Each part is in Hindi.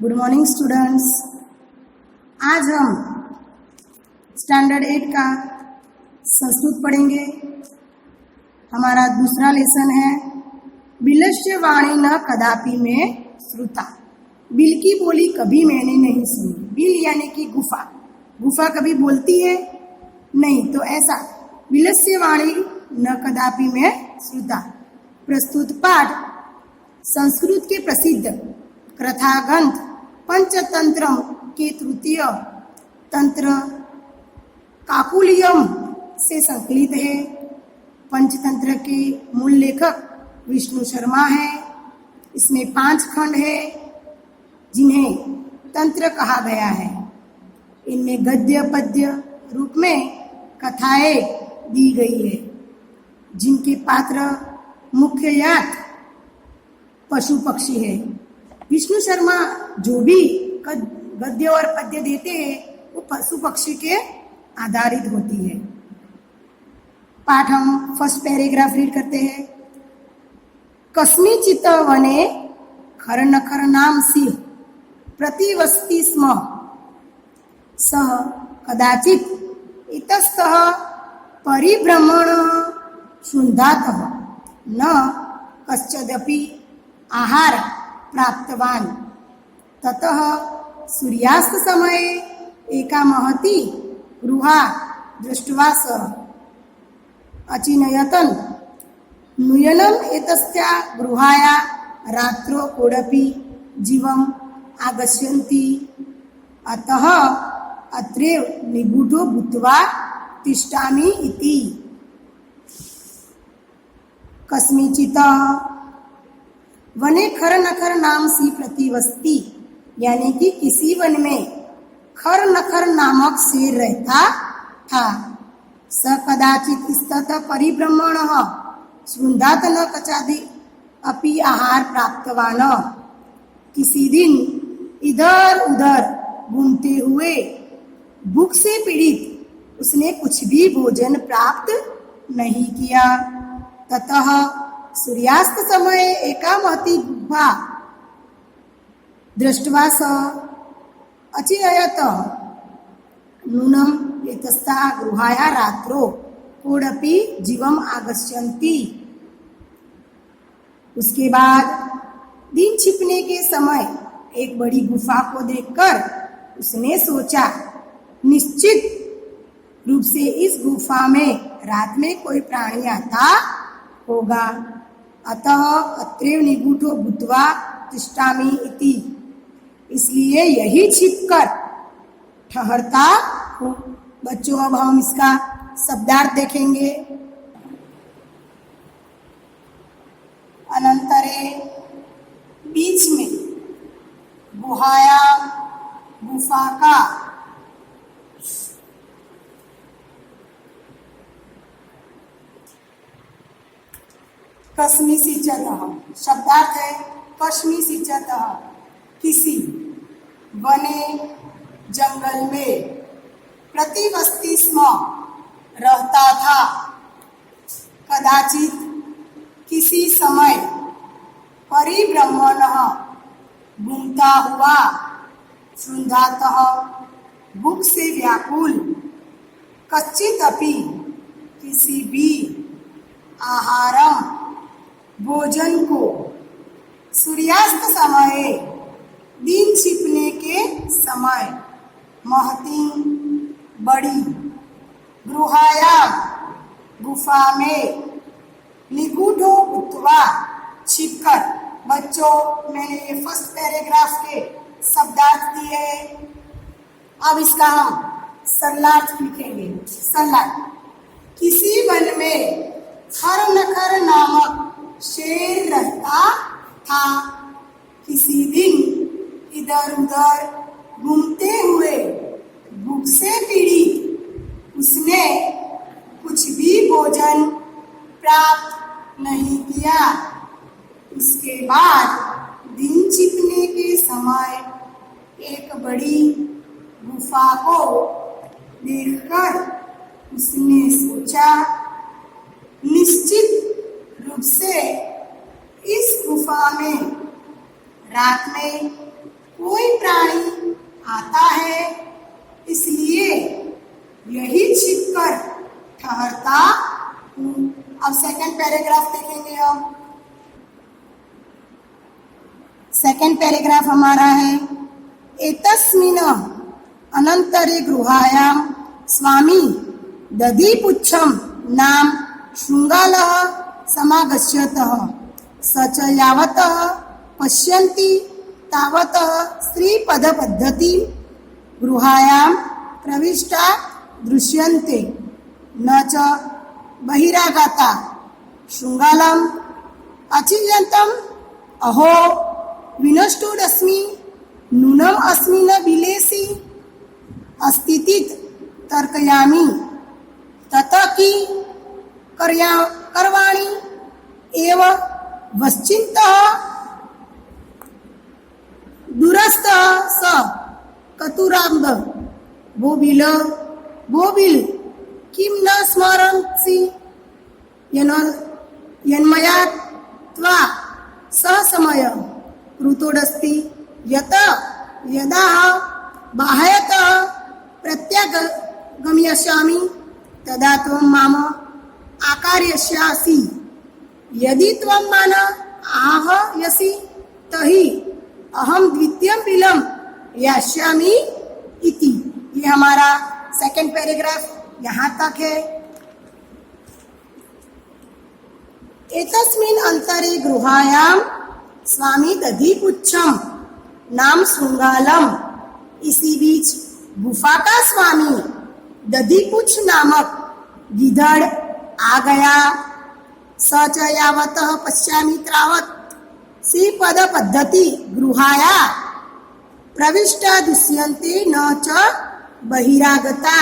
Good morning students. आज हम स्टैंडर्ड 8 का संस्कृत पढ़ेंगे। हमारा दूसरा लेसन है बिलस्य वाणी न कदापि में श्रुता। बिल की बोली कभी मैंने नहीं सुनी। बिल यानी कि गुफा। गुफा कभी बोलती है नहीं, तो ऐसा बिलस्य वाणी न कदापि में श्रुता। प्रस्तुत पाठ संस्कृत के प्रसिद्ध कथाग्रंथ पंचतंत्र के तृतीय तंत्र काकुलियम से संकलित है। पंचतंत्र के मूल लेखक विष्णु शर्मा है। इसमें 5 खंड है जिन्हें तंत्र कहा गया है। इनमें गद्य पद्य रूप में कथाएं दी गई है, जिनके पात्र मुख्यतः पशु पक्षी है। विष्णु शर्मा जो भी गद्य और पद्य देते हैं वो पशु पक्षी के आधारित होती है। पाठ हम फर्स्ट पैराग्राफ रीड करते हैं। कस्मिंश्चित् वने खरनखर नाम सिंह प्रतिवसति स्म। सः कदाचित् इतस्ततः परिभ्रमणः शृण्वातः न कश्चिदपि आहार प्राप्तवान्। ततः सूर्यास्त समये एका महती गृहा दृष्ट्वा सः अचिन्तयत् नूयनम् एतस्या गृहाया रात्रौ कोऽपि जीवम् आगच्छन्ति, अतः अत्रैव निगूढो भूत्वा तिष्ठामि इति। कस्मिंश्चित् वने खर नखर नाम सी प्रतिवसति, यानी कि किसी वन में खर नखर नामक शेर रहता था। स कदाचित स्ततः परिभ्रमणः शृण्वात न कदाचिदपि अपि आहार प्राप्तवान। किसी दिन इधर उधर घूमते हुए भूख से पीड़ित उसने कुछ भी भोजन प्राप्त नहीं किया। ततः सूर्यास्त समय एका महती गुहा दृष्ट्वा सः अचिन्तयत् नूनम् एतस्याः गृहायाः रात्रौ कोऽपि जीवम् आगच्छन्ति। उसके बाद दिन छिपने के समय एक बड़ी गुफा को देखकर उसने सोचा, निश्चित रूप से इस गुफा में रात में कोई प्राणी आता होगा। अतः अत्रैव निगूढो भूत्वा तिष्ठामि इति, इसलिए यही छिपकर ठहरता हूँ। बच्चों, अब हम इसका शब्दार्थ देखेंगे। अनंतरे बीच में गुहाया गुफा का कस्मिंश्चित् शब्दार्थ है कस्मिंश्चित् किसी वने जंगल में प्रतिवसति स्म रहता था। कदाचित किसी समय परिभ्रमणः घूमता हुआ शृण्वातः भूख से व्याकुल कश्चिदपि किसी भी आहारम भोजन को सूर्यास्त समय दिन छिपने के समय महती बड़ी गृहाया गुफा में निगूढो भूत्वा छिपकर। बच्चों, मैंने ये फर्स्ट पैराग्राफ के शब्दार्थ दिए हैं। अब इसका हम सरलार्थ लिखेंगे। सरलार्थ, किसी वन में खर नखर नामक शेर रहता था। किसी दिन इधर उधर घूमते हुए भूख से पीड़ित उसने कुछ भी भोजन प्राप्त नहीं किया। उसके बाद दिन छिपने के समय एक बड़ी गुफा को देखकर उसने सोचा, निश्चित रूप से इस गुफा में रात में कोई प्राणी आता है, इसलिए यही छिपकर ठहरता हूँ। अब सेकंड पैराग्राफ देखेंगे हम। सेकंड पैराग्राफ हमारा है, एतस्मिन् अनंतरे गृहायां स्वामी दधिपुच्छं नाम शृंगालः समागच्छतः स च यावतः पश्यन्ति तावतः स्त्रीपदपद्धति गृहायां प्रविष्टा दृश्यन्ते न च बहिरागता शृंगालम् अचिन्त्यम् अहो विनष्टोऽस्मि नूनम् अस्मिन् विलेसि अस्तितित् तर्कयामि ततः कि करवाणि एव वश्चिन्तः दूरस्थः स कतुराम्ब बोबिल किं न स्मरन्सि यन्मया त्वा सह समय कृतोऽस्ति यत यदा बाह्यतः प्रत्यागम्यष्यामि तदा त्वं माम आकारयिष्यसि यदि त्वं मां आहयसि तर्हि अहं द्वितीयं बिलं यास्यामि इति। ये हमारा सेकंड पैराग्राफ यहाँ तक है। एतस्मिन् अंतरे गृहायां स्वामी दधिपुच्छं नाम शृंगालम, इसी बीच गुफा का स्वामी दधिपुच्छ नामक गिधड़ आ गया। स च यावतः पश्यामि तावत् श्रीपद पद्धति गृहाया प्रविष्टा दृश्यन्ते न च बहिरागता,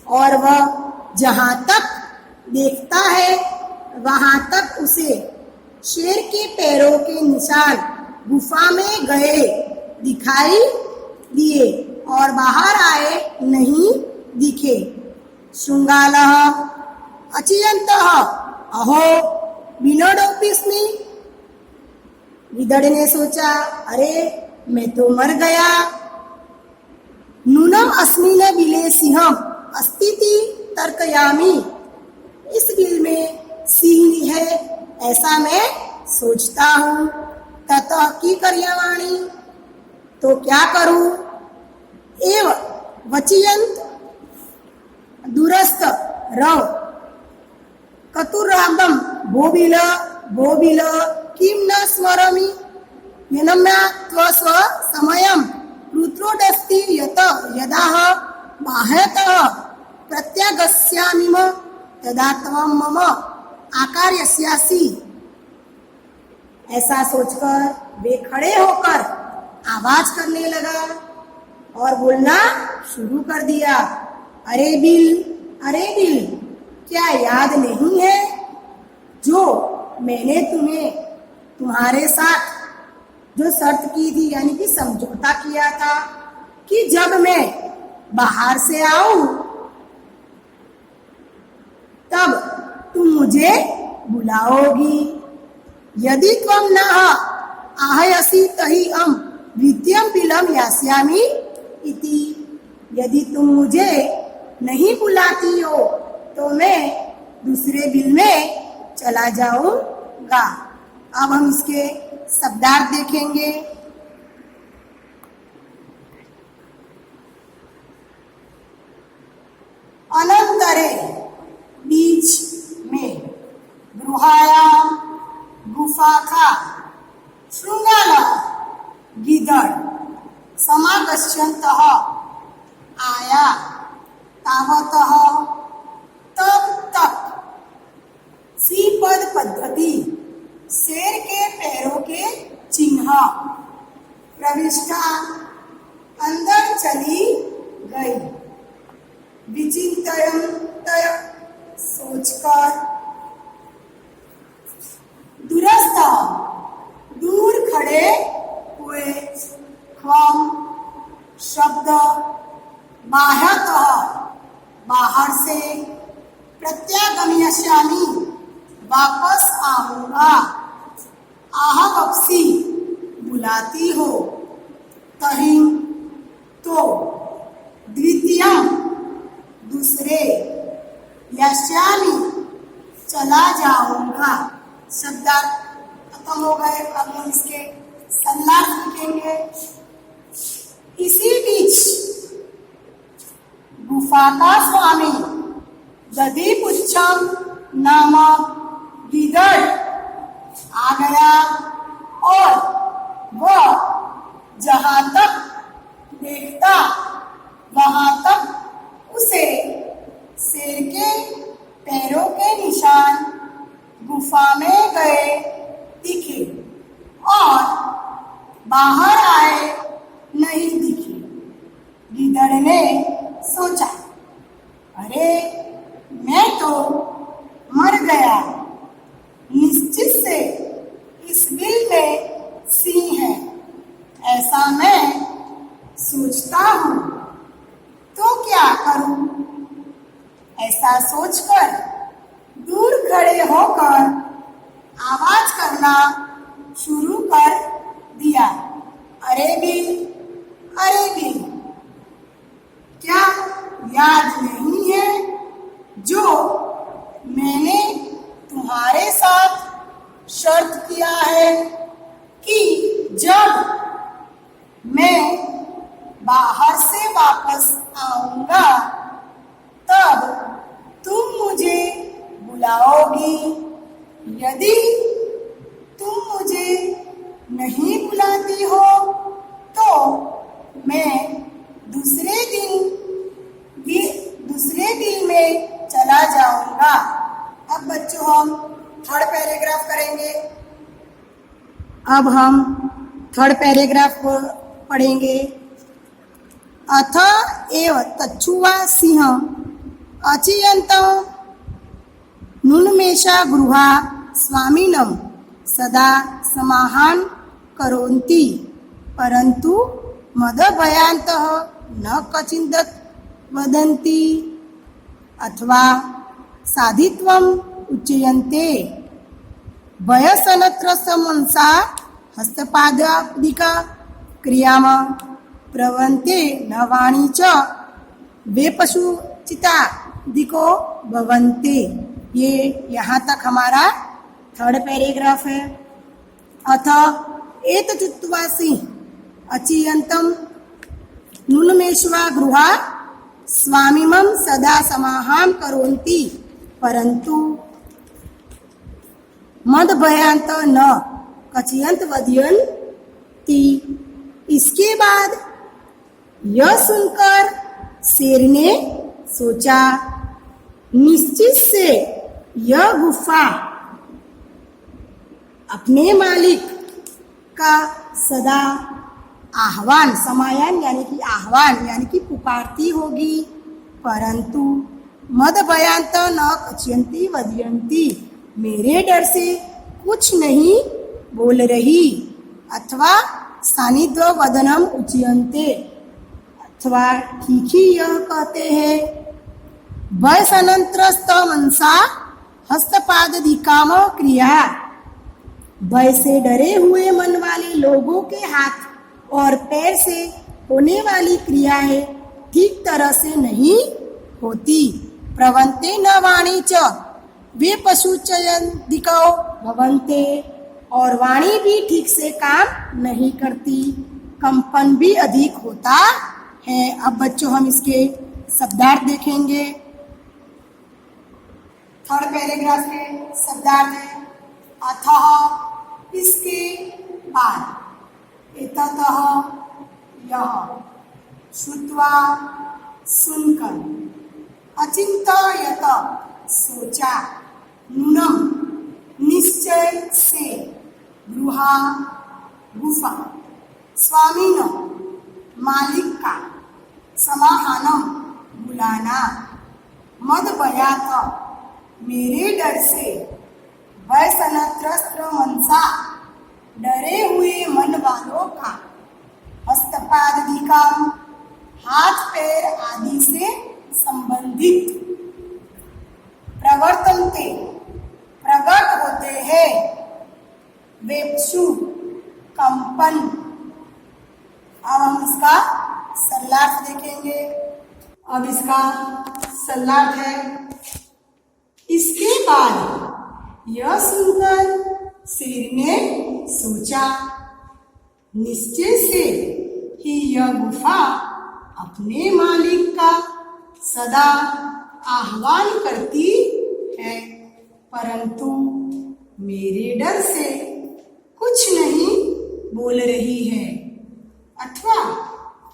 और वह जहाँ तक देखता है वहाँ तक उसे शेर के पैरों के निशान गुफा में गए दिखाई दिए और बाहर आए नहीं दिखे। शृंगालः अचियन्तः अहो विनोदोऽस्मि। गिदड़ ने सोचा, अरे मैं तो मर गया। नूनम अस्मिन् बिले सिंहम अस्तिति तर्कयामि, इस बिल में सिंह है ऐसा मैं सोचता हूँ। ततः की करवाणि, तो क्या करूं। एव वचियंत दूरस्थ रव कतुराबम बोबिल किं न स्मरामि यन्मया त्वस्व समयं कृतोऽस्ति यत यदा बाह्यतः प्रत्यागस्यामि तदा त्वं मम आकारयिष्यसि। ऐसा सोचकर वे खड़े होकर आवाज करने लगा और बोलना शुरू कर दिया, अरे बिल, क्या याद नहीं है जो मैंने तुम्हारे साथ जो शर्त की थी, यानी कि समझौता किया था कि जब मैं बाहर से आऊं तब तुम मुझे बुलाओगी। यदि त्वं न आहयसि तर्हि अहं द्वितीयं बिलं यास्यामि इति। यदि तुम मुझे नहीं बुलाती हो तो मैं दूसरे बिल में चला जाऊंगा। अब हम इसके शब्दार्थ देखेंगे। अनंतरे बीच में, गृहायाम गुफा का, शृंगालः गिदड़, समागच्छन्तः आया, तावतः तब तक, श्रीपद पद्धति शेर के पैरों के चिन्ह, प्रविष्टा अंदर चली गई, विचिंतयन्तय सोचकर, दूरस्थ दूर खड़े हुए, ख्वम शब्द, बाह्यतः बाहर से, प्रत्यागम्यष्यामि वापस आऊंगा, आहवप्सि बुलाती हो, सही तो द्वितीयम दूसरे यस्यामि चला जाऊंगा। शब्दार्थ खत्म हो गए। अब हम इसके संलाप लिखेंगे। इसी बीच गुफा का स्वामी दधिपुच्छम नामक गीदड़ आ गया और वह जहां तक देखता वहां तक उसे शेर के पैरों के निशान गुफा में गए दिखे और बाहर आए नहीं दिखे। गीदड़ ने सोचा, अरे मैं तो मर गया, निश्चित से इस बिल में सिंह है, ऐसा मैं सोचता हूँ, तो क्या करूँ। ऐसा सोचकर दूर खड़े होकर आवाज करना शुरू कर दिया, अरे बिल, अरे बिल, क्या याद नहीं है जो मैंने तुम्हारे साथ शर्त किया है कि जब मैं बाहर से वापस आऊंगा तब तुम मुझे बुलाओगी। यदि तुम मुझे नहीं बुलाती हो तो मैं दूसरे दिन में चला जाऊंगा। अब बच्चों हम थर्ड पैराग्राफ करेंगे। अब हम थर्ड पैराग्राफ को पढ़ेंगे। अथ एव तच्छुवा सिंह अचियन्तं नुन्मेषा गृहा स्वामिनं सदा समाहान् करोन्ति परन्तु मदभयान्तः न क्वचित् वदन्ति अथवा साधित्वम् उच्यन्ते। भयसनत्रस्य मनसा हस्तपादादिका क्रियाम प्रवन्ते न वाणी च वे पशुचिता दिको भवन्ते। ये यहाँ तक हमारा थर्ड पैराग्राफ है। अथ एतच्चुत्वासि अचियन्तं नुन्मेषवा गृहा स्वामिमं सदा समाहां करोन्ति परन्तु मदभयान्त न कचियन्त वदन्ति। इसके बाद यह सुनकर शेर ने सोचा, निश्चित से यह गुफा अपने मालिक का सदा आह्वान, समायन यानी कि आह्वान यानी कि पुकारती होगी, परंतु मद भयांत न कच्यंती वदयंती, मेरे डर से कुछ नहीं बोल रही। अथवा सानिध्य वदनम उच्यन्ते, अथवा ठीक ही यह कहते हैं भयसनंत्रस्त मनसा हस्तपादिकाम क्रिया। भय से डरे हुए मन वाले लोगों के हाथ और पैर से होने वाली क्रियाएं ठीक तरह से नहीं होती। प्रवन्ते न वाणी च वे पशुचयदिको भवन्ते, और वाणी भी ठीक से काम नहीं करती, कंपन भी अधिक होता है। अब बच्चों हम इसके शब्दार्थ देखेंगे। थर्ड पैराग्राफ के शब्दार्थ है अथः इसके बाद, एततः यह, श्रुत्वा सुनकर, अचिंतयत सोचा, नूनम निश्चय से, गृहा गुफा, स्वामिनो मालिक का, समाहानम बुलाना, मद भयात मेरे डर से, भयसनत्रस्त मनसा डरे हुए मन वालों का, हस्तपादिका हाथ पैर आदि से संबंधित, प्रवर्तन्ते प्रकट होते हैं, वेपशु कंपन, अब हम इसका सरलार्थ देखेंगे। अब इसका सरलार्थ है, इसके बाद यह सुनकर शेर ने सोचा, निश्चय से ही यह गुफा अपने मालिक का सदा आह्वान करती है, परंतु मेरे डर से कुछ नहीं बोल रही है, अथवा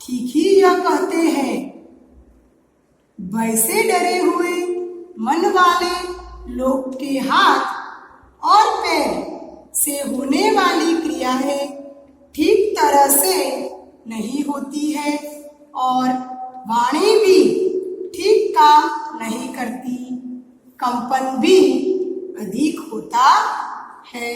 ठीक ही यह कहते हैं, भय से डरे हुए मन वाले लोग के हाथ और पैर से होने वाली क्रियाएं ठीक तरह से नहीं होती है और वाणी भी ठीक काम नहीं करती, कंपन भी अधिक होता है।